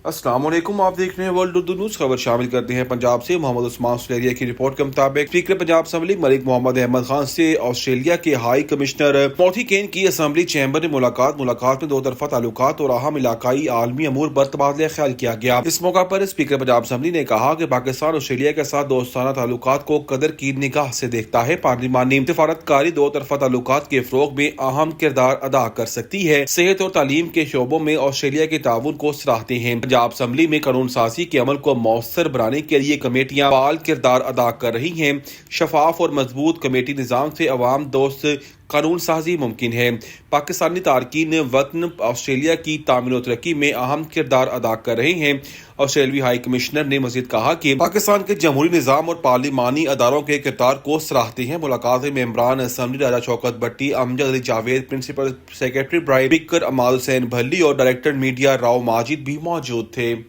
السلام علیکم، آپ دیکھ رہے ہیں ورلڈ اردو نیوز۔ خبر شامل کرتے ہیں پنجاب سے۔ محمد عثمان سلیریہ کی رپورٹ کے مطابق اسپیکر پنجاب اسمبلی ملک محمد احمد خان سے آسٹریلیا کے ہائی کمشنر موٹی کین کی اسمبلی چیمبر میں ملاقات میں دو طرفہ تعلقات اور اہم علاقائی عالمی امور پر تبادلہ خیال کیا گیا۔ اس موقع پر اسپیکر پنجاب اسمبلی نے کہا کہ پاکستان آسٹریلیا کے ساتھ دوستانہ تعلقات کو قدر کی نگاہ سے دیکھتا ہے۔ پارلیمانی سفارتکاری دو طرفہ تعلقات کے فروغ میں اہم کردار ادا کر سکتی ہے۔ صحت اور تعلیم کے شعبوں میں آسٹریلیا کے تعاون کو سراہتے ہیں۔ پنجاب اسمبلی میں قانون سازی کے عمل کو مؤثر بنانے کے لیے کمیٹیاں فعال کردار ادا کر رہی ہیں۔ شفاف اور مضبوط کمیٹی نظام سے عوام دوست قانون سازی ممکن ہے۔ پاکستانی تارکین وطن آسٹریلیا کی تعمیر و ترقی میں اہم کردار ادا کر رہے ہیں۔ آسٹریلوی ہائی کمشنر نے مزید کہا کہ پاکستان کے جمہوری نظام اور پارلیمانی اداروں کے کردار کو سراہتے ہیں۔ ملاقات میں ممبران اسمبلی راجہ شوکت بھٹی، امجد علی جاوید، پرنسپل سیکرٹری برائے اسپیکر اماد حسین بھلی اور ڈائریکٹر میڈیا راؤ ماجد بھی موجود تھے۔